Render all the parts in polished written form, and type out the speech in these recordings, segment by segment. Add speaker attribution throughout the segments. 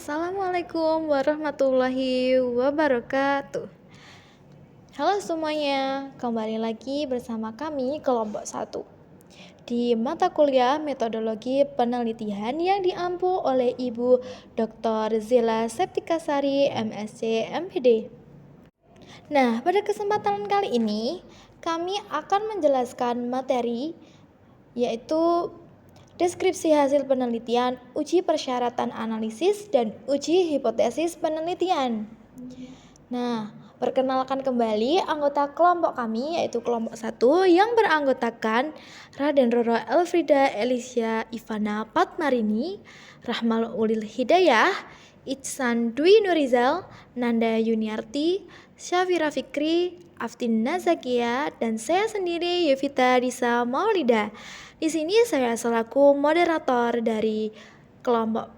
Speaker 1: Assalamualaikum warahmatullahi wabarakatuh. Halo semuanya, kembali lagi bersama kami kelompok 1 di mata kuliah metodologi penelitian yang diampu oleh Ibu Dr. Zila Septikasari MSc MPD. Nah, pada kesempatan kali ini kami akan menjelaskan materi yaitu deskripsi hasil penelitian, uji persyaratan analisis, dan uji hipotesis penelitian. Nah, perkenalkan kembali anggota kelompok kami yaitu kelompok 1 yang beranggotakan Raden Roro Elfrida Elisha Ivana Patmarini, Rahmal Ulil Hidayah, Ihsan Dwi Nurizal, Nanda Yuniarti, Syafira Fikri, Aftin Nazakia, dan saya sendiri Yevita Disa Maulida. Di sini saya selaku moderator dari kelompok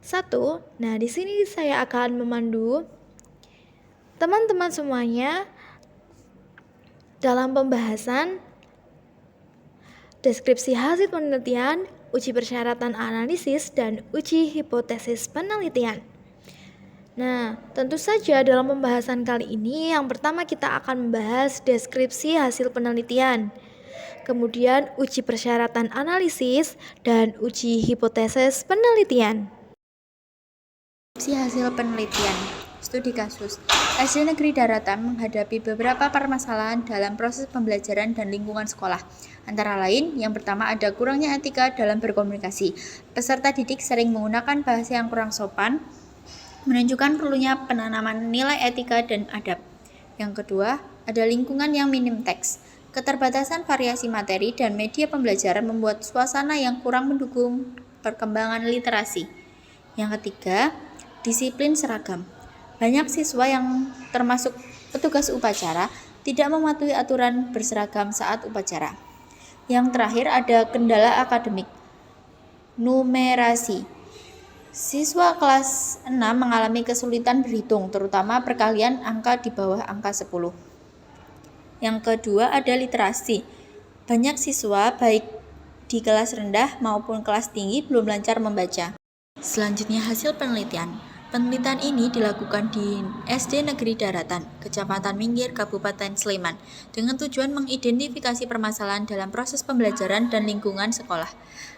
Speaker 1: 1. Nah, di sini saya akan memandu teman-teman semuanya dalam pembahasan deskripsi hasil penelitian, uji persyaratan analisis, dan uji hipotesis penelitian. Nah, tentu saja dalam pembahasan kali ini yang pertama kita akan membahas deskripsi hasil penelitian, kemudian uji persyaratan analisis, dan uji hipotesis penelitian.
Speaker 2: Hasil penelitian studi kasus SD Negeri Daratan menghadapi beberapa permasalahan dalam proses pembelajaran dan lingkungan sekolah. Antara lain, yang pertama ada kurangnya etika dalam berkomunikasi. Peserta didik sering menggunakan bahasa yang kurang sopan, menunjukkan perlunya penanaman nilai etika dan adab. Yang kedua, ada lingkungan yang minim teks. Keterbatasan variasi materi dan media pembelajaran membuat suasana yang kurang mendukung perkembangan literasi. Yang ketiga, disiplin seragam. Banyak siswa yang termasuk petugas upacara tidak mematuhi aturan berseragam saat upacara. Yang terakhir ada kendala akademik. Numerasi. Siswa kelas 6 mengalami kesulitan berhitung, terutama perkalian angka di bawah angka 10. Yang kedua ada literasi. Banyak siswa baik di kelas rendah maupun kelas tinggi belum lancar membaca. Selanjutnya hasil penelitian. Penelitian ini dilakukan di SD Negeri Daratan, Kecamatan Minggir, Kabupaten Sleman, dengan tujuan mengidentifikasi permasalahan dalam proses pembelajaran dan lingkungan sekolah.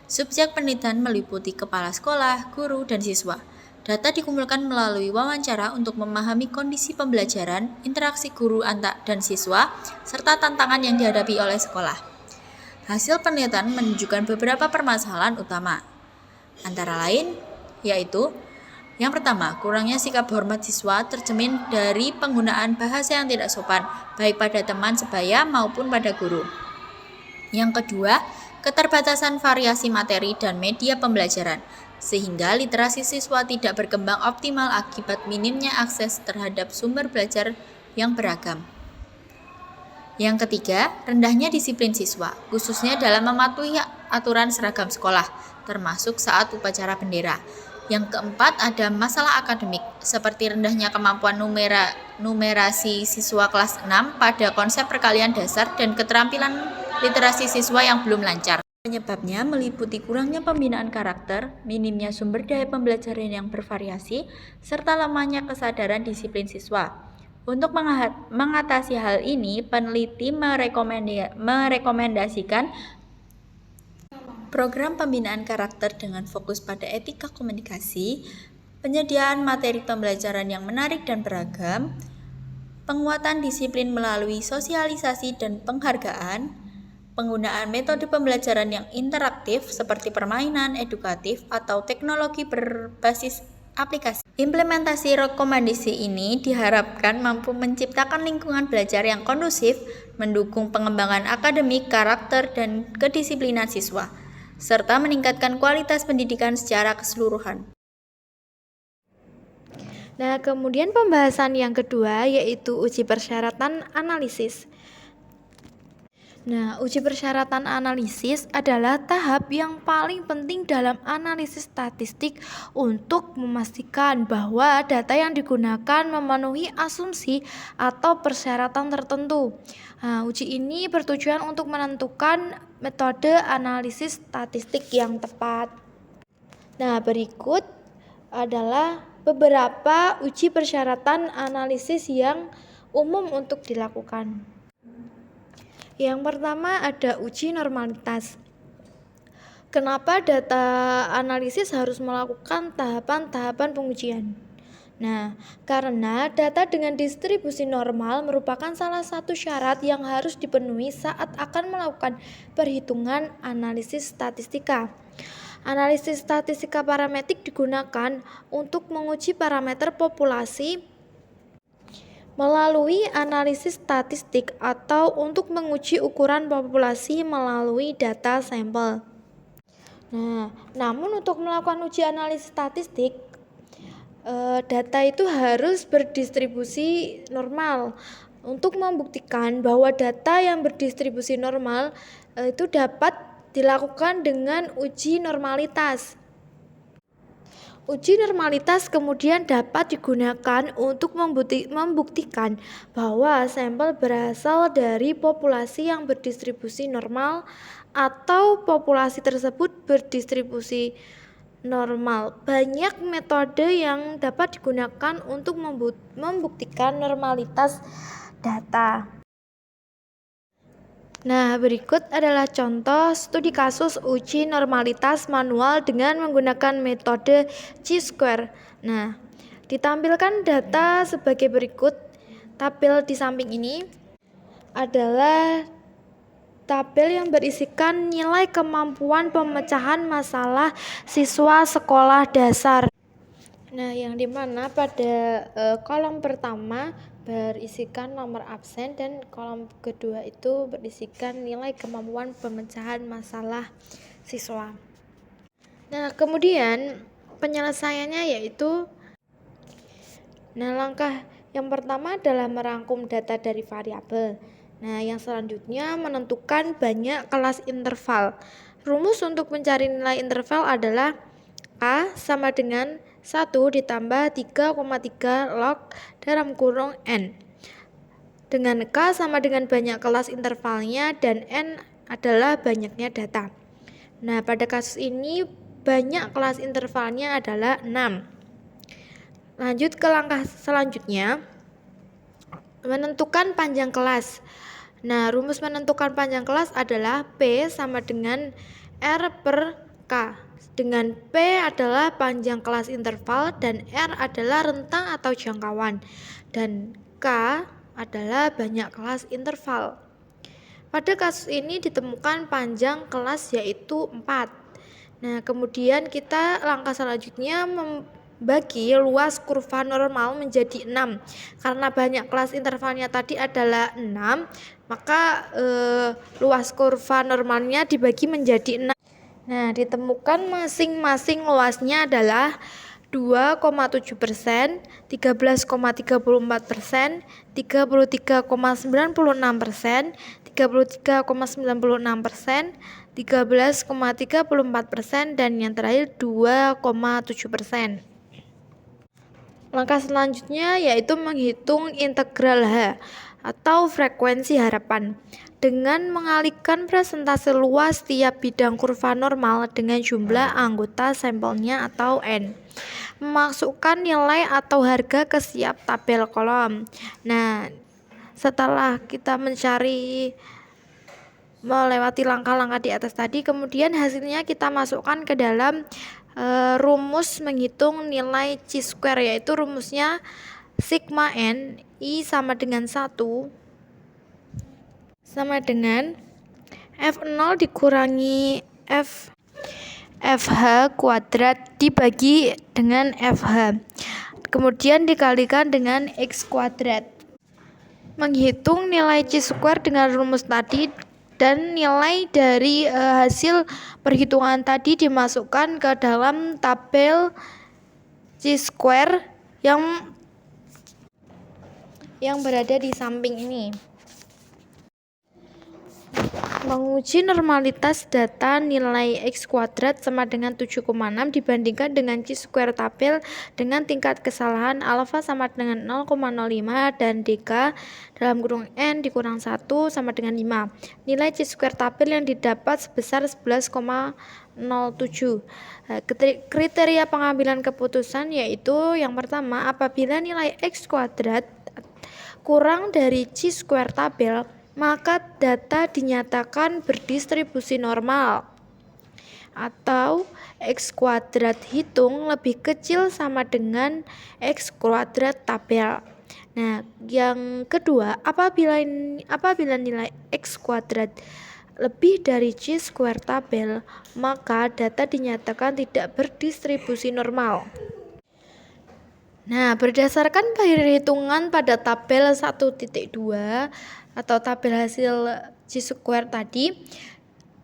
Speaker 2: Subjek penelitian meliputi kepala sekolah, guru, dan siswa. Data dikumpulkan melalui wawancara untuk memahami kondisi pembelajaran, interaksi guru dan siswa, serta tantangan yang dihadapi oleh sekolah. Hasil penelitian menunjukkan beberapa permasalahan utama, antara lain yaitu yang pertama, kurangnya sikap hormat siswa tercermin dari penggunaan bahasa yang tidak sopan, baik pada teman sebaya maupun pada guru. Yang kedua, keterbatasan variasi materi dan media pembelajaran, sehingga literasi siswa tidak berkembang optimal akibat minimnya akses terhadap sumber belajar yang beragam. Yang ketiga, rendahnya disiplin siswa, khususnya dalam mematuhi aturan seragam sekolah, termasuk saat upacara bendera. Yang keempat ada masalah akademik, seperti rendahnya kemampuan numerasi siswa kelas 6 pada konsep perkalian dasar dan keterampilan literasi siswa yang belum lancar. Penyebabnya meliputi kurangnya pembinaan karakter, minimnya sumber daya pembelajaran yang bervariasi, serta lemahnya kesadaran disiplin siswa. Untuk mengatasi hal ini, peneliti merekomendasikan program pembinaan karakter dengan fokus pada etika komunikasi, penyediaan materi pembelajaran yang menarik dan beragam, penguatan disiplin melalui sosialisasi dan penghargaan, penggunaan metode pembelajaran yang interaktif seperti permainan edukatif atau teknologi berbasis aplikasi. Implementasi rekomendasi ini diharapkan mampu menciptakan lingkungan belajar yang kondusif, mendukung pengembangan akademik, karakter, dan kedisiplinan siswa, serta meningkatkan kualitas pendidikan secara keseluruhan.
Speaker 1: Nah, kemudian pembahasan yang kedua yaitu uji persyaratan analisis. Nah, uji persyaratan analisis adalah tahap yang paling penting dalam analisis statistik untuk memastikan bahwa data yang digunakan memenuhi asumsi atau persyaratan tertentu. Nah, uji ini bertujuan untuk menentukan metode analisis statistik yang tepat. Nah, berikut adalah beberapa uji persyaratan analisis yang umum untuk dilakukan. Yang pertama ada uji normalitas. Kenapa data analisis harus melakukan tahapan-tahapan pengujian? Nah, karena data dengan distribusi normal merupakan salah satu syarat yang harus dipenuhi saat akan melakukan perhitungan analisis statistika. Analisis statistika parametrik digunakan untuk menguji parameter populasi melalui analisis statistik atau untuk menguji ukuran populasi melalui data sampel. Nah, namun untuk melakukan uji analisis statistik, data itu harus berdistribusi normal. Untuk membuktikan bahwa data yang berdistribusi normal itu dapat dilakukan dengan uji normalitas. Uji normalitas kemudian dapat digunakan untuk membuktikan bahwa sampel berasal dari populasi yang berdistribusi normal atau populasi tersebut berdistribusi normal. Banyak metode yang dapat digunakan untuk membuktikan normalitas data. Nah, berikut adalah contoh studi kasus uji normalitas manual dengan menggunakan metode chi-square. Nah, ditampilkan data sebagai berikut. Tabel di samping ini adalah tabel yang berisikan nilai kemampuan pemecahan masalah siswa sekolah dasar. Nah, yang dimana pada kolom pertama berisikan nomor absen dan kolom kedua itu berisikan nilai kemampuan pemecahan masalah siswa. Nah, kemudian penyelesaiannya yaitu langkah yang pertama adalah merangkum data dari variabel. Nah, yang selanjutnya menentukan banyak kelas interval. Rumus untuk mencari nilai interval adalah A sama dengan 1 ditambah 3,3 log dalam kurung N. Dengan K sama dengan banyak kelas intervalnya dan N adalah banyaknya data. Nah, pada kasus ini banyak kelas intervalnya adalah 6. Lanjut ke langkah selanjutnya, menentukan panjang kelas. Nah, rumus menentukan panjang kelas adalah P sama dengan R per K. Dengan P adalah panjang kelas interval dan R adalah rentang atau jangkauan dan K adalah banyak kelas interval. Pada kasus ini ditemukan panjang kelas yaitu 4. Nah, kemudian kita langkah selanjutnya membagi luas kurva normal menjadi 6. Karena banyak kelas intervalnya tadi adalah 6, maka luas kurva normalnya dibagi menjadi 6. Nah, ditemukan masing-masing luasnya adalah 2,7%, 13,34%, 33,96%, 33,96%, 13,34%, dan yang terakhir 2,7%. Langkah selanjutnya yaitu menghitung integral H atau frekuensi harapan dengan mengalihkan presentase luas tiap bidang kurva normal dengan jumlah anggota sampelnya atau N. Memasukkan nilai atau harga ke setiap tabel kolom. Nah, setelah kita melewati langkah-langkah di atas tadi, kemudian hasilnya kita masukkan ke dalam rumus menghitung nilai chi-square, yaitu rumusnya sigma N I sama dengan 1 sama dengan F0 dikurangi FH kuadrat dibagi dengan FH, kemudian dikalikan dengan X kuadrat. Menghitung nilai chi-square dengan rumus tadi dan nilai dari hasil perhitungan tadi dimasukkan ke dalam tabel chi-square yang berada di samping ini. Menguji normalitas data nilai X kuadrat sama dengan 7,6 dibandingkan dengan chi-square tabel dengan tingkat kesalahan alfa sama dengan 0,05 dan dk dalam kurung n dikurang 1 sama dengan 5. Nilai chi-square tabel yang didapat sebesar 11,07. Kriteria pengambilan keputusan yaitu yang pertama, apabila nilai X kuadrat kurang dari chi-square tabel, maka data dinyatakan berdistribusi normal atau X kuadrat hitung lebih kecil sama dengan X kuadrat tabel. Nah, yang kedua, apabila nilai X kuadrat lebih dari chi square tabel, maka data dinyatakan tidak berdistribusi normal. Nah, berdasarkan perhitungan pada tabel 1.2 atau tabel hasil chi-square tadi,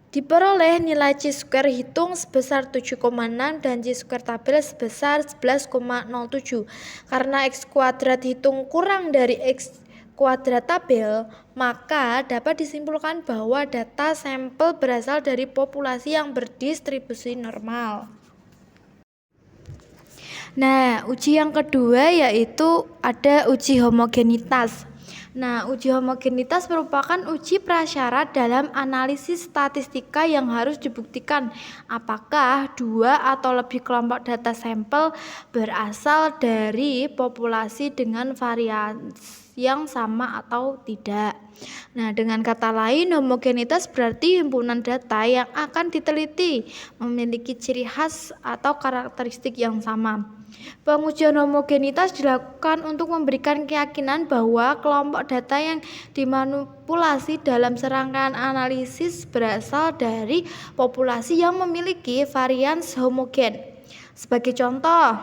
Speaker 1: diperoleh nilai chi-square hitung sebesar 7,6 dan chi-square tabel sebesar 11,07. Karena X kuadrat hitung kurang dari X kuadrat tabel, maka dapat disimpulkan bahwa data sampel berasal dari populasi yang berdistribusi normal. Nah, uji yang kedua yaitu ada uji homogenitas. Nah, uji homogenitas merupakan uji prasyarat dalam analisis statistika yang harus dibuktikan apakah dua atau lebih kelompok data sampel berasal dari populasi dengan variasi yang sama atau tidak. Nah, dengan kata lain, homogenitas berarti himpunan data yang akan diteliti memiliki ciri khas atau karakteristik yang sama. Pengujian homogenitas dilakukan untuk memberikan keyakinan bahwa kelompok data yang dimanipulasi dalam serangkaian analisis berasal dari populasi yang memiliki varians homogen. Sebagai contoh,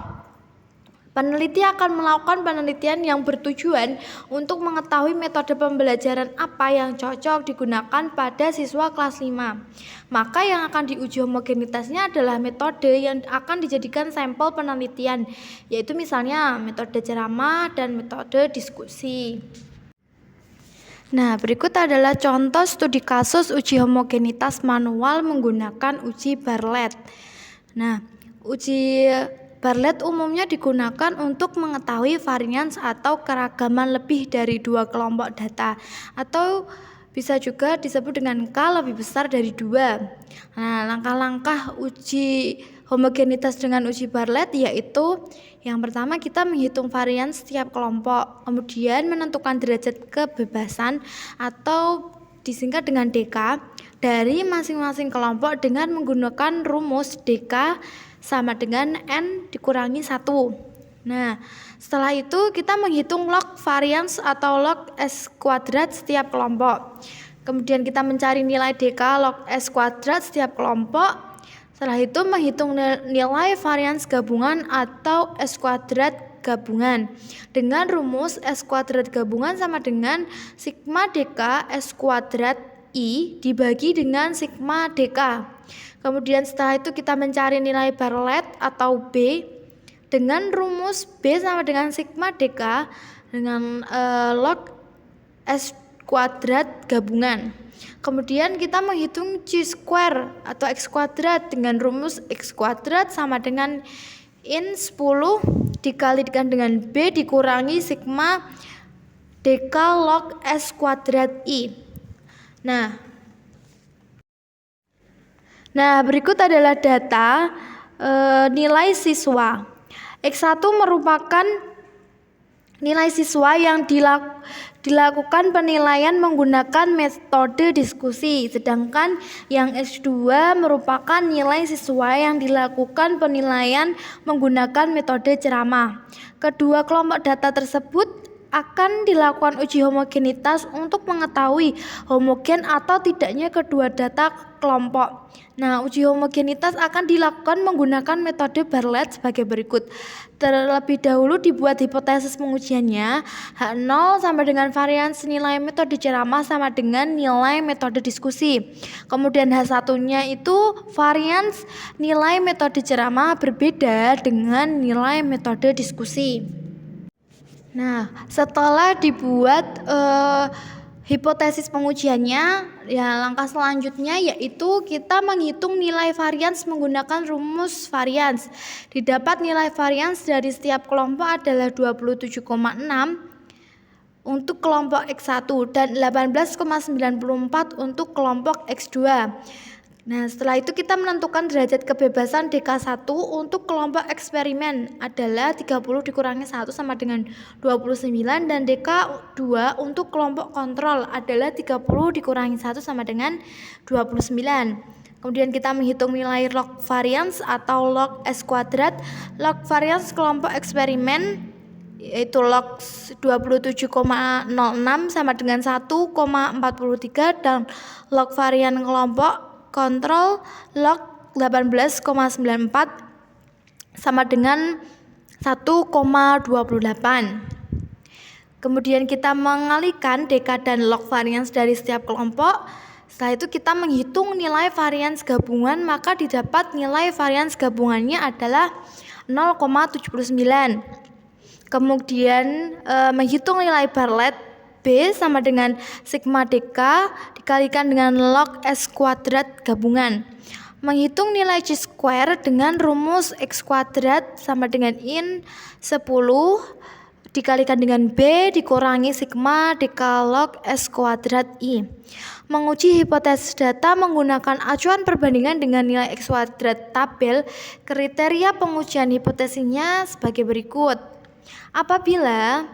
Speaker 1: peneliti akan melakukan penelitian yang bertujuan untuk mengetahui metode pembelajaran apa yang cocok digunakan pada siswa kelas 5. Maka yang akan diuji homogenitasnya adalah metode yang akan dijadikan sampel penelitian, yaitu misalnya metode ceramah dan metode diskusi. Nah, berikut adalah contoh studi kasus uji homogenitas manual menggunakan uji Bartlett. Nah, uji Bartlett umumnya digunakan untuk mengetahui varians atau keragaman lebih dari dua kelompok data, atau bisa juga disebut dengan K lebih besar dari 2. Nah, langkah-langkah uji homogenitas dengan uji Bartlett yaitu yang pertama, kita menghitung varian setiap kelompok, kemudian menentukan derajat kebebasan atau disingkat dengan DK dari masing-masing kelompok dengan menggunakan rumus DK sama dengan N dikurangi 1. Nah, setelah itu kita menghitung log varians atau log S kuadrat setiap kelompok. Kemudian kita mencari nilai DK log S kuadrat setiap kelompok. Setelah itu menghitung nilai varians gabungan atau S kuadrat gabungan dengan rumus S kuadrat gabungan sama dengan sigma DK S kuadrat I dibagi dengan sigma DK. Kemudian setelah itu kita mencari nilai Bartlett atau B dengan rumus B sama dengan sigma DK dengan log S kuadrat gabungan. Kemudian kita menghitung chi square atau X kuadrat dengan rumus X kuadrat sama dengan in 10 dikalikan dengan B dikurangi sigma DK log S kuadrat I. Nah, berikut adalah data nilai siswa. X1 merupakan nilai siswa yang dilakukan penilaian menggunakan metode diskusi, sedangkan yang X2 merupakan nilai siswa yang dilakukan penilaian menggunakan metode ceramah. Kedua kelompok data tersebut akan dilakukan uji homogenitas untuk mengetahui homogen atau tidaknya kedua data kelompok. Nah, uji homogenitas akan dilakukan menggunakan metode Bartlett sebagai berikut. Terlebih dahulu dibuat hipotesis pengujiannya, H0 sama dengan varians nilai metode ceramah sama dengan nilai metode diskusi. Kemudian H1-nya itu varians nilai metode ceramah berbeda dengan nilai metode diskusi. Nah, setelah dibuat Hipotesis pengujiannya, ya langkah selanjutnya yaitu kita menghitung nilai varians menggunakan rumus varians. Didapat nilai varians dari setiap kelompok adalah 27,6 untuk kelompok X1 dan 18,94 untuk kelompok X2. Nah, setelah itu kita menentukan derajat kebebasan DK1 untuk kelompok eksperimen adalah 30 dikurangi 1 sama dengan 29 dan DK2 untuk kelompok kontrol adalah 30 dikurangi 1 sama dengan 29. Kemudian kita menghitung nilai log varians atau log S kuadrat. Log varians kelompok eksperimen yaitu log 27,06 sama dengan 1,43 dan log varian kelompok kontrol log 18,94 sama dengan 1,28. Kemudian kita mengalihkan DK dan log varians dari setiap kelompok. Setelah itu kita menghitung nilai varians gabungan, maka didapat nilai varians gabungannya adalah 0,79. Kemudian menghitung nilai Bartlett B sama dengan sigma DK dikalikan dengan log S kuadrat gabungan. Menghitung nilai C square dengan rumus X kuadrat sama dengan in 10 dikalikan dengan B dikurangi sigma DK log S kuadrat I. Menguji hipotesis data menggunakan acuan perbandingan dengan nilai X kuadrat tabel. Kriteria pengujian hipotesisnya sebagai berikut. Apabila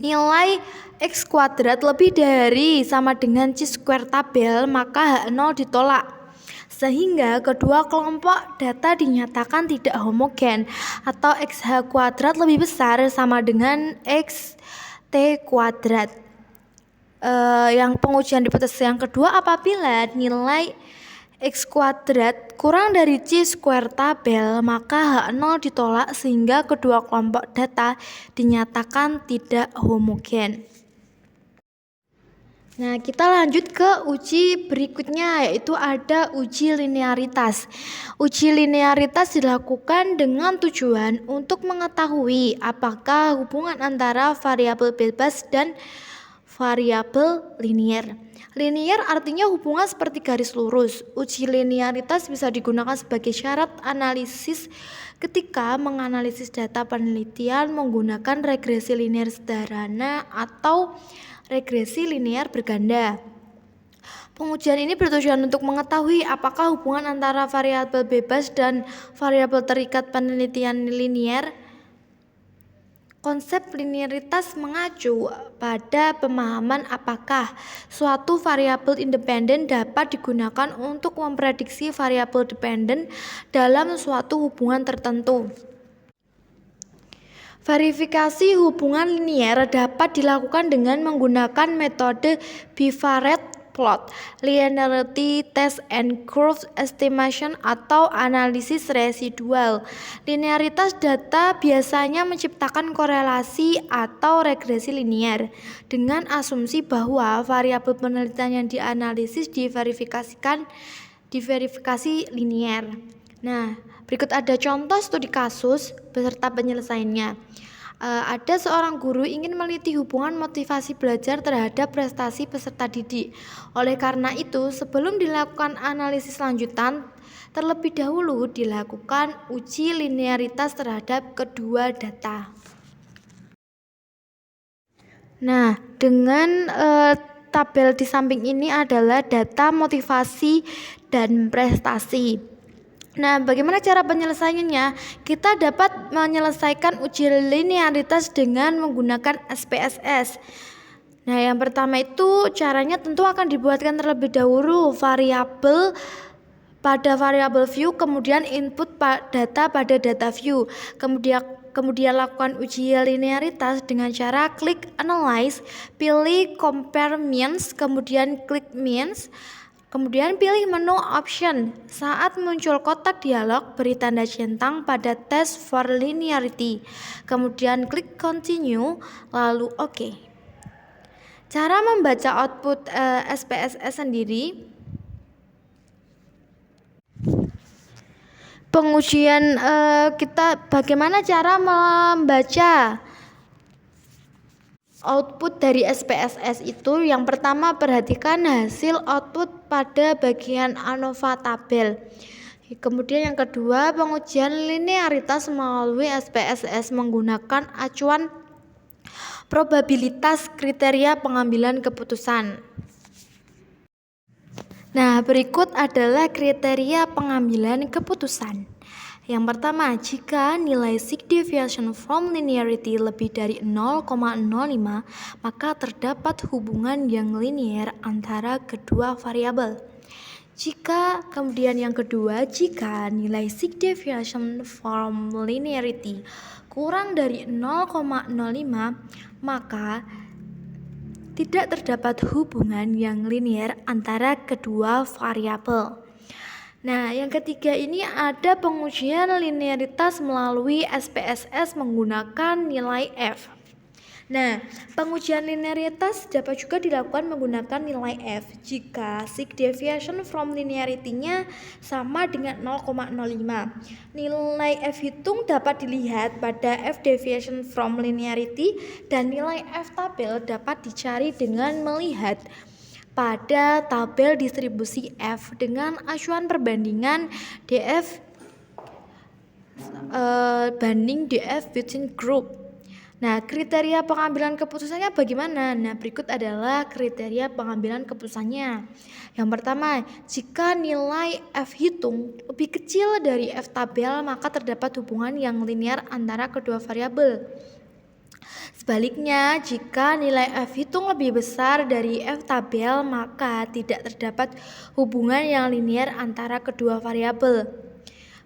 Speaker 1: nilai X kuadrat lebih dari sama dengan C square tabel, maka H0 ditolak. Sehingga kedua kelompok data dinyatakan tidak homogen atau XH kuadrat lebih besar sama dengan XT kuadrat. Yang pengujian hipotesis yang kedua, apabila nilai X kuadrat kurang dari C square tabel, maka H0 ditolak sehingga kedua kelompok data dinyatakan tidak homogen. Nah, kita lanjut ke uji berikutnya, yaitu ada uji linearitas. Uji linearitas dilakukan dengan tujuan untuk mengetahui apakah hubungan antara variabel bebas dan variabel linier. Linier artinya hubungan seperti garis lurus. Uji linearitas bisa digunakan sebagai syarat analisis ketika menganalisis data penelitian menggunakan regresi linier sederhana atau regresi linier berganda. Pengujian ini bertujuan untuk mengetahui apakah hubungan antara variabel bebas dan variabel terikat penelitian linier. Konsep linearitas mengacu pada pemahaman apakah suatu variabel independen dapat digunakan untuk memprediksi variabel dependen dalam suatu hubungan tertentu. Verifikasi hubungan linier dapat dilakukan dengan menggunakan metode Bivaret plot, linearity test and curve estimation atau analisis residual. Linearitas data biasanya menciptakan korelasi atau regresi linier dengan asumsi bahwa variabel penelitian yang dianalisis diverifikasi linier. Nah, berikut ada contoh studi kasus beserta penyelesaiannya. Ada seorang guru ingin meneliti hubungan motivasi belajar terhadap prestasi peserta didik. Oleh karena itu, sebelum dilakukan analisis lanjutan, terlebih dahulu dilakukan uji linearitas terhadap kedua data. Nah, dengan tabel di samping ini adalah data motivasi dan prestasi. Nah, bagaimana cara penyelesaiannya? Kita dapat menyelesaikan uji linearitas dengan menggunakan SPSS. Nah, yang pertama itu caranya tentu akan dibuatkan terlebih dahulu variabel pada variabel view, kemudian input data pada data view. Kemudian lakukan uji linearitas dengan cara klik analyze, pilih compare means, kemudian klik means. Kemudian pilih menu option. Saat muncul kotak dialog, beri tanda centang pada test for linearity. Kemudian klik continue, lalu OK. Cara membaca output SPSS sendiri. Pengujian kita bagaimana cara membaca Output dari SPSS itu yang pertama, perhatikan hasil output pada bagian ANOVA tabel. Kemudian yang kedua, pengujian linearitas melalui SPSS menggunakan acuan probabilitas kriteria pengambilan keputusan. Nah, berikut adalah kriteria pengambilan keputusan. Yang pertama, jika nilai sign deviation from linearity lebih dari 0,05, maka terdapat hubungan yang linear antara kedua variabel. Kemudian yang kedua, jika nilai sign deviation from linearity kurang dari 0,05, maka tidak terdapat hubungan yang linear antara kedua variabel. Nah, yang ketiga ini ada pengujian linearitas melalui SPSS menggunakan nilai F. Nah, pengujian linearitas dapat juga dilakukan menggunakan nilai F jika sign deviation from linearity-nya sama dengan 0,05. Nilai F hitung dapat dilihat pada F deviation from linearity dan nilai F tabel dapat dicari dengan melihat pada tabel distribusi F dengan acuan perbandingan DF banding DF within group. Nah, kriteria pengambilan keputusannya bagaimana? Nah, berikut adalah kriteria pengambilan keputusannya. Yang pertama, jika nilai F hitung lebih kecil dari F tabel, maka terdapat hubungan yang linear antara kedua variabel. Sebaliknya, jika nilai F hitung lebih besar dari F tabel, maka tidak terdapat hubungan yang linear antara kedua variabel.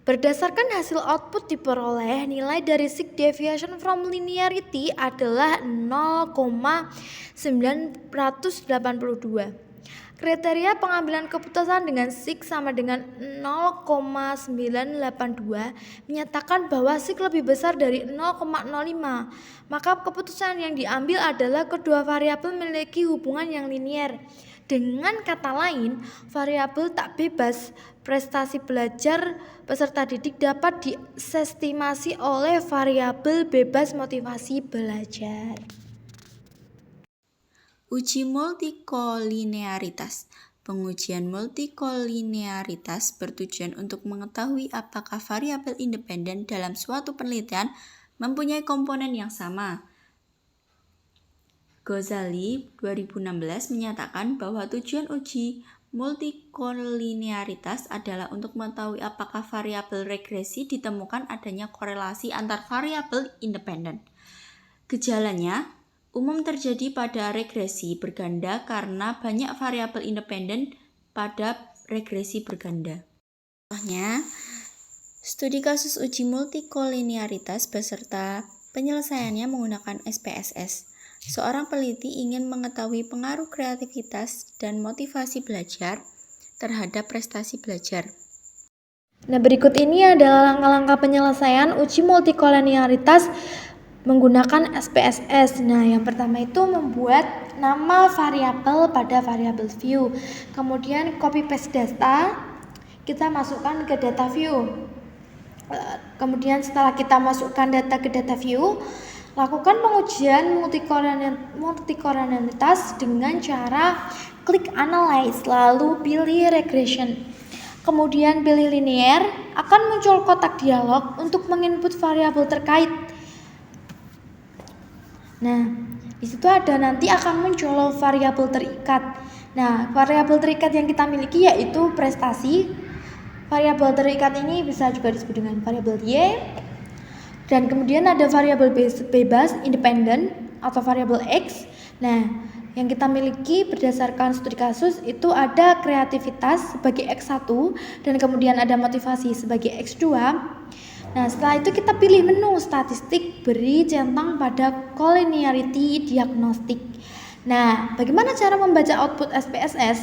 Speaker 1: Berdasarkan hasil output diperoleh, nilai dari sign deviation from linearity adalah 0,982. Kriteria pengambilan keputusan dengan sign sama dengan 0,982 menyatakan bahwa sign lebih besar dari 0,05. Maka keputusan yang diambil adalah kedua variabel memiliki hubungan yang linear. Dengan kata lain, variabel tak bebas prestasi belajar peserta didik dapat diestimasi oleh variabel bebas motivasi belajar.
Speaker 2: Uji multikolinearitas. Pengujian multikolinearitas bertujuan untuk mengetahui apakah variabel independen dalam suatu penelitian mempunyai komponen yang sama. Ghazali 2016 menyatakan bahwa tujuan uji multikolinearitas adalah untuk mengetahui apakah variabel regresi ditemukan adanya korelasi antar variabel independen. Gejalanya umum terjadi pada regresi berganda karena banyak variabel independen pada regresi berganda. Contohnya, studi kasus uji multikolinearitas beserta penyelesaiannya menggunakan SPSS. Seorang peneliti ingin mengetahui pengaruh kreativitas dan motivasi belajar terhadap prestasi belajar.
Speaker 1: Nah, berikut ini adalah langkah-langkah penyelesaian uji multikolinearitas menggunakan SPSS. Nah, yang pertama itu membuat nama variabel pada variabel view. Kemudian copy paste data, kita masukkan ke data view. Kemudian setelah kita masukkan data ke data view, lakukan pengujian multikolinearitas dengan cara klik analyze lalu pilih regression. Kemudian pilih linear, akan muncul kotak dialog untuk menginput variabel terkait. Nah, di situ ada nanti akan muncul variabel terikat. Nah, variabel terikat yang kita miliki yaitu prestasi. Variabel terikat ini bisa juga disebut dengan variabel Y. Dan kemudian ada variabel bebas independen atau variabel X. Nah, yang kita miliki berdasarkan studi kasus itu ada kreativitas sebagai X1 dan kemudian ada motivasi sebagai X2. Nah, setelah itu kita pilih menu statistik, beri centang pada collinearity diagnostik. Nah, bagaimana cara membaca output SPSS?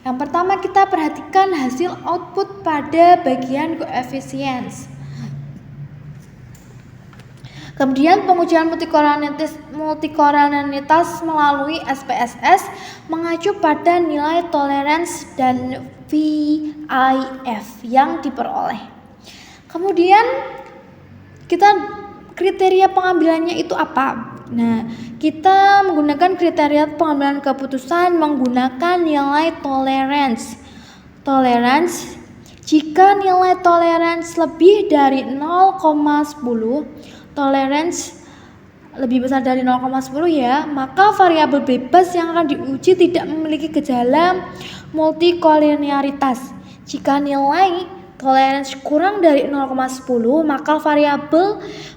Speaker 1: Yang pertama kita perhatikan hasil output pada bagian coefficients. Kemudian pengujian multikolinearitas melalui SPSS mengacu pada nilai tolerance dan VIF yang diperoleh. Kemudian kita kriteria pengambilannya itu apa? Nah, kita menggunakan kriteria pengambilan keputusan menggunakan nilai tolerance. Tolerance, jika nilai tolerance lebih dari 0,10, tolerance lebih besar dari 0,10 ya, maka variabel bebas yang akan diuji tidak memiliki gejala multikolinearitas. Jika nilai tolerance kurang dari 0,10, maka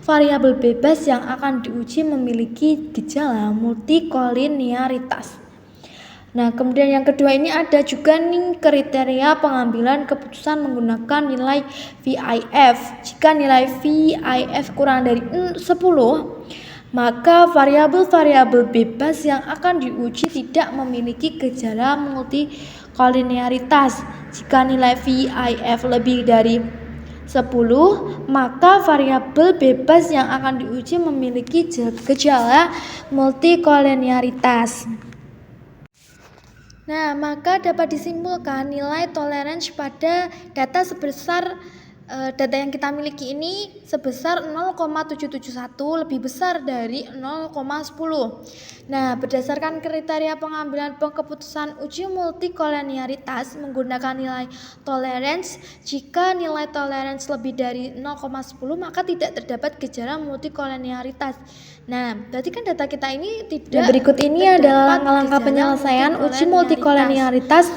Speaker 1: variabel bebas yang akan diuji memiliki gejala multikolinearitas. Nah, kemudian yang kedua ini ada juga nih kriteria pengambilan keputusan menggunakan nilai VIF. Jika nilai VIF kurang dari 10, maka variabel-variabel bebas yang akan diuji tidak memiliki gejala multikolinearitas. Jika nilai VIF lebih dari 10, maka variabel bebas yang akan diuji memiliki gejala multikolinearitas. Nah, maka dapat disimpulkan nilai toleransi pada data sebesar data yang kita miliki ini sebesar 0,771 lebih besar dari 0,10. Nah, berdasarkan kriteria pengambilan keputusan uji multikolinearitas menggunakan nilai tolerance, jika nilai tolerance lebih dari 0,10 maka tidak terdapat gejala multikolinearitas. Nah, berarti kan data kita ini tidak.
Speaker 2: Berikut ini adalah langkah-langkah penyelesaian uji multikolinearitas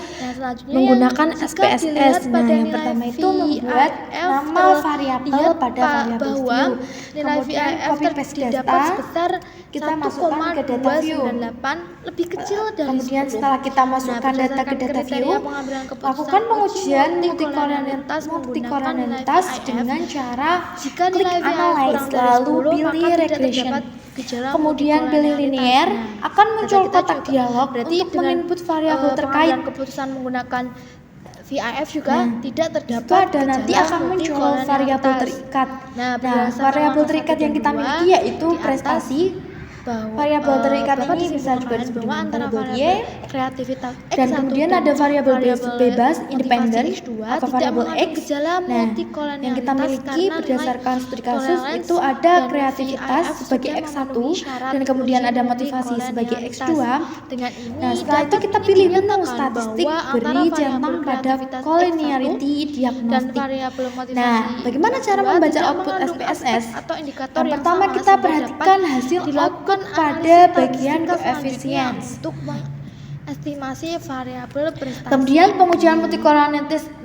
Speaker 2: menggunakan SPSS. Nah, yang pertama itu membuat nama variabel pada variabel view. Kemudian copy paste data, kita masukkan ke data view.
Speaker 1: Lebih kecil dari
Speaker 2: Kemudian
Speaker 1: 10.
Speaker 2: setelah kita masukkan data ke data view, lakukan pengujian multikolinearitas dengan cara klik analyze lalu pilih regression. Kemudian pilih linear, akan muncul kotak dialog untuk menginput variabel terkait.
Speaker 1: Keputusan menggunakan VIF juga tidak terdapat
Speaker 2: dan nanti akan muncul variabel terikat. Nah, variabel terikat yang kita miliki yaitu prestasi. Variabel terikat ini bisa juga disebut dengan variabel Y,
Speaker 1: kreativitas
Speaker 2: dan kemudian ada variabel bebas independen atau variabel X. Nah, yang kita miliki berdasarkan studi kasus itu ada kreativitas sebagai X1 dan kemudian ada motivasi sebagai X2. Nah, setelah itu kita pilih menu statistik beri centang pada collinearity diagnostik. Nah, bagaimana cara membaca output SPSS? Yang pertama kita perhatikan hasil output pada bagian koefisien
Speaker 1: untuk mengestimasi variabel prestasi.
Speaker 2: Kemudian pengujian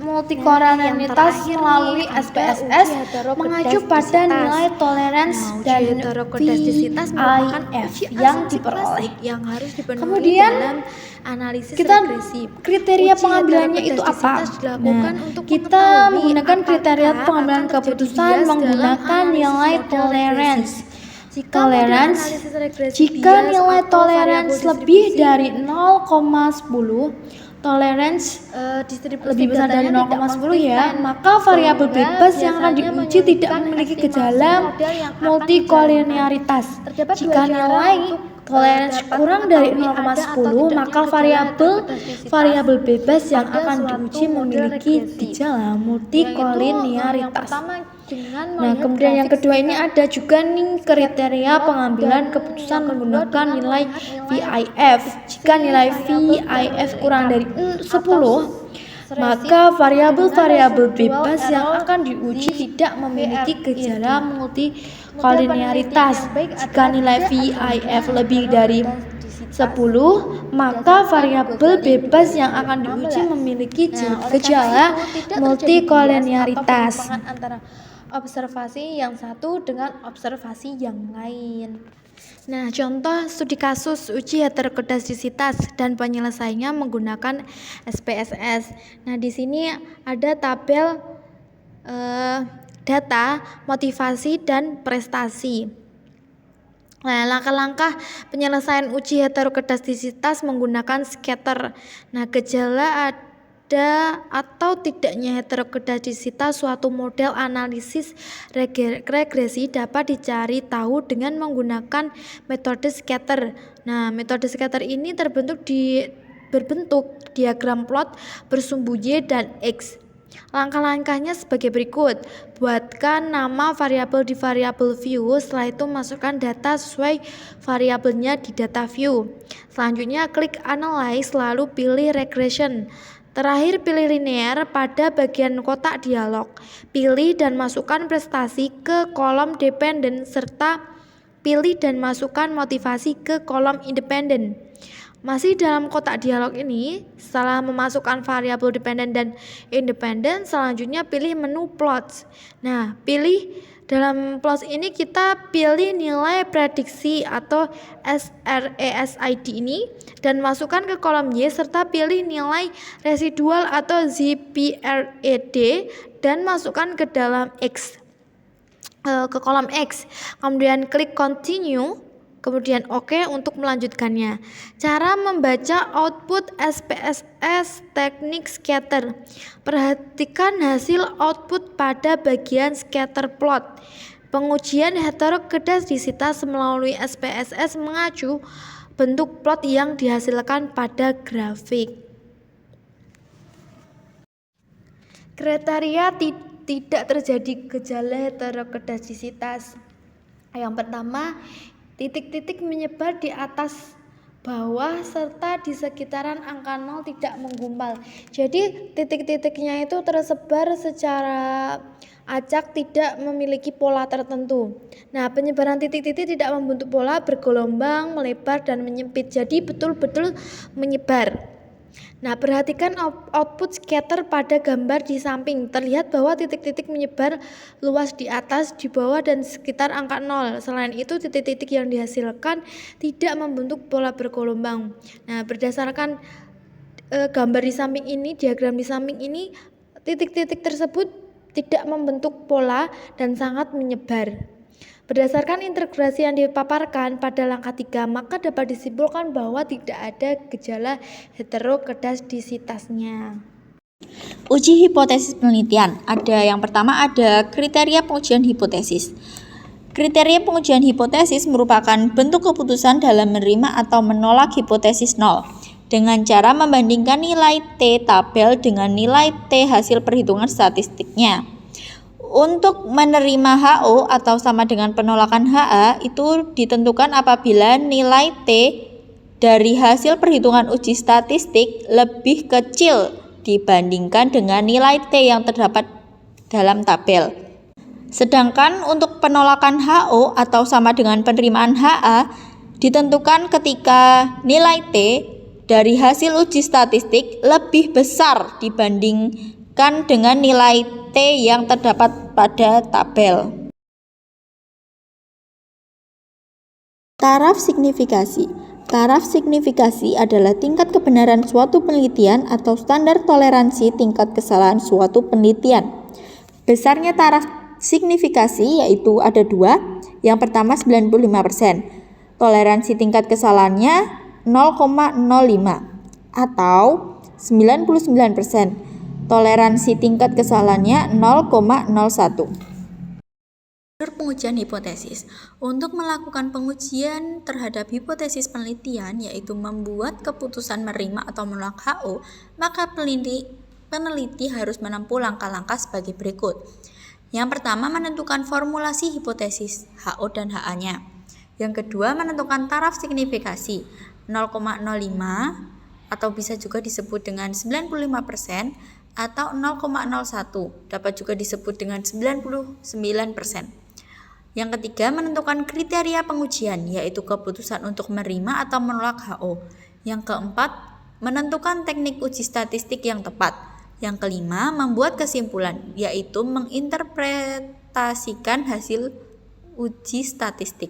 Speaker 2: multikolinearitas melalui SPSS mengacu pada nilai tolerance dan VIF yang diperoleh. Kemudian
Speaker 1: analisis
Speaker 2: kriteria pengambilannya itu apa? Nah, kita menggunakan kriteria pengambilan keputusan menggunakan nilai tolerance. Jika nilai tolerance lebih dari 0,10, tolerance lebih besar dari 0,10 ya, maka variabel bebas yang akan diuji tidak memiliki gejala multikolinearitas. Jika nilai tolerance kurang dari 0,10, maka variabel bebas yang akan diuji memiliki gejala multikolinearitas. Nah, kemudian yang kedua ini ada juga nih kriteria pengambilan keputusan menggunakan nilai VIF. Jika nilai VIF kurang dari 10, maka variabel-variabel bebas yang akan diuji tidak memiliki gejala multikolinearitas. Jika nilai VIF lebih dari 10, maka variabel bebas yang akan diuji memiliki gejala multikolinearitas.
Speaker 1: Observasi yang satu dengan observasi yang lain. Nah, contoh studi kasus uji heterokodasisitas dan penyelesaiannya menggunakan SPSS. Nah, di sini ada tabel data, motivasi, dan prestasi. Nah, langkah-langkah penyelesaian uji heterokodasisitas menggunakan scatter. Nah, gejala ada atau tidaknya heterokodasisitas suatu model analisis regresi dapat dicari tahu dengan menggunakan metode scatter. Nah, metode scatter ini berbentuk diagram plot bersumbu Y dan X. Langkah-langkahnya sebagai berikut. Buatkan nama variabel di variabel view, setelah itu masukkan data sesuai variabelnya di data view. Selanjutnya klik analyze lalu pilih regression. Terakhir pilih linear pada bagian kotak dialog. Pilih dan masukkan prestasi ke kolom dependent serta pilih dan masukkan motivasi ke kolom independen. Masih dalam kotak dialog ini, setelah memasukkan variabel dependent dan independent, selanjutnya pilih menu plots. Nah, dalam plots ini kita pilih nilai prediksi atau SRESID ini dan masukkan ke kolom Y serta pilih nilai residual atau ZPRED dan masukkan ke dalam ke kolom X, kemudian klik continue, kemudian OK untuk melanjutkannya. Cara membaca output SPSS teknik scatter. Perhatikan hasil output pada bagian scatter plot. Pengujian heterokedastisitas melalui SPSS mengacu bentuk plot yang dihasilkan pada grafik. Kriteria tidak terjadi gejala heterokedastisitas. Yang pertama, titik-titik menyebar di atas bawah serta di sekitaran angka 0 tidak menggumpal. Jadi titik-titiknya itu tersebar secara acak, tidak memiliki pola tertentu. Nah, penyebaran titik-titik tidak membentuk pola, bergelombang, melebar dan menyempit. Jadi betul-betul menyebar. Nah, perhatikan output scatter pada gambar di samping. Terlihat bahwa titik-titik menyebar luas di atas, di bawah, dan sekitar angka 0. Selain itu, titik-titik yang dihasilkan tidak membentuk pola bergelombang. Nah, berdasarkan gambar di samping ini, diagram di samping ini, titik-titik tersebut tidak membentuk pola dan sangat menyebar. Berdasarkan integrasi yang dipaparkan pada langkah 3, maka dapat disimpulkan bahwa tidak ada gejala heterokedastisitasnya.
Speaker 2: Uji hipotesis penelitian. Yang pertama ada kriteria pengujian hipotesis. Kriteria pengujian hipotesis merupakan bentuk keputusan dalam menerima atau menolak hipotesis 0 dengan cara membandingkan nilai T tabel dengan nilai T hasil perhitungan statistiknya. Untuk menerima HO atau sama dengan penolakan HA itu ditentukan apabila nilai T dari hasil perhitungan uji statistik lebih kecil dibandingkan dengan nilai T yang terdapat dalam tabel. Sedangkan untuk penolakan HO atau sama dengan penerimaan HA ditentukan ketika nilai T dari hasil uji statistik lebih besar dibandingkan dengan nilai T yang terdapat pada tabel. Taraf signifikasi. Taraf signifikasi adalah tingkat kebenaran suatu penelitian atau standar toleransi tingkat kesalahan suatu penelitian. Besarnya taraf signifikasi yaitu ada 2. Yang pertama 95%. Toleransi tingkat kesalahannya 0,05 atau 99%. Toleransi tingkat kesalahannya 0,01. Pengujian hipotesis. Untuk melakukan pengujian terhadap hipotesis penelitian, yaitu membuat keputusan menerima atau menolak HO, maka peneliti harus menempuh langkah-langkah sebagai berikut. Yang pertama, menentukan formulasi hipotesis HO dan HA-nya. Yang kedua, menentukan taraf signifikasi 0,05 atau bisa juga disebut dengan 95% atau 0,01, dapat juga disebut dengan 99%. Yang ketiga, menentukan kriteria pengujian, yaitu keputusan untuk menerima atau menolak HO. Yang keempat, menentukan teknik uji statistik yang tepat. Yang kelima, membuat kesimpulan, yaitu menginterpretasikan hasil uji statistik.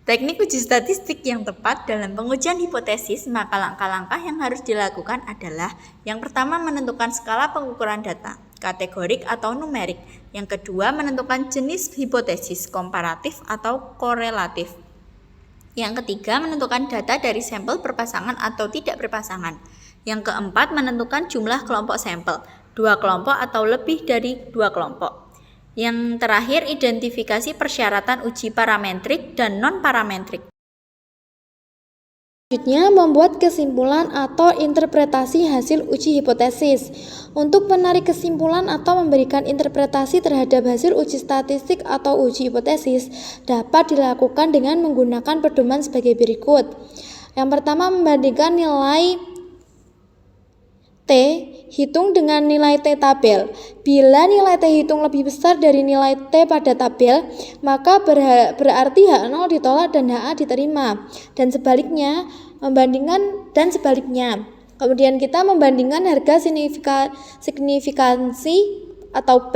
Speaker 2: Teknik uji statistik yang tepat dalam pengujian hipotesis, maka langkah-langkah yang harus dilakukan adalah yang pertama menentukan skala pengukuran data, kategorik atau numerik. Yang kedua menentukan jenis hipotesis, komparatif atau korelatif. Yang ketiga menentukan data dari sampel berpasangan atau tidak berpasangan. Yang keempat menentukan jumlah kelompok sampel, 2 kelompok atau lebih dari 2 kelompok. Yang terakhir, identifikasi persyaratan uji parametrik dan non-parametrik.
Speaker 1: Selanjutnya, membuat kesimpulan atau interpretasi hasil uji hipotesis. Untuk menarik kesimpulan atau memberikan interpretasi terhadap hasil uji statistik atau uji hipotesis dapat dilakukan dengan menggunakan pedoman sebagai berikut. Yang pertama, membandingkan nilai T hitung dengan nilai T tabel. Bila nilai T hitung lebih besar dari nilai T pada tabel, maka berarti H0 ditolak dan HA diterima. Dan sebaliknya, Kemudian kita membandingkan harga signifikansi atau P.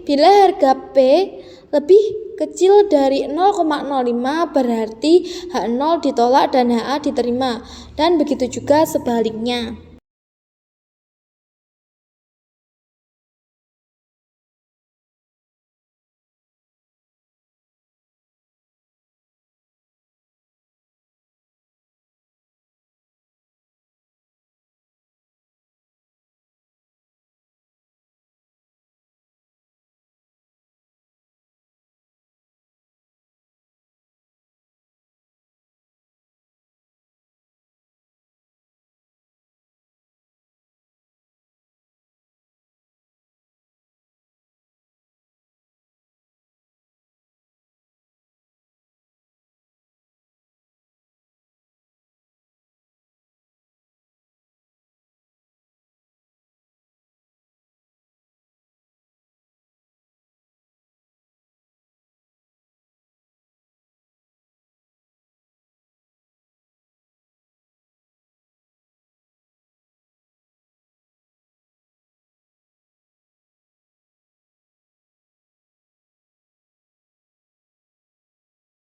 Speaker 1: Bila harga P lebih kecil dari 0,05 berarti H0 ditolak dan HA diterima. Dan begitu juga sebaliknya.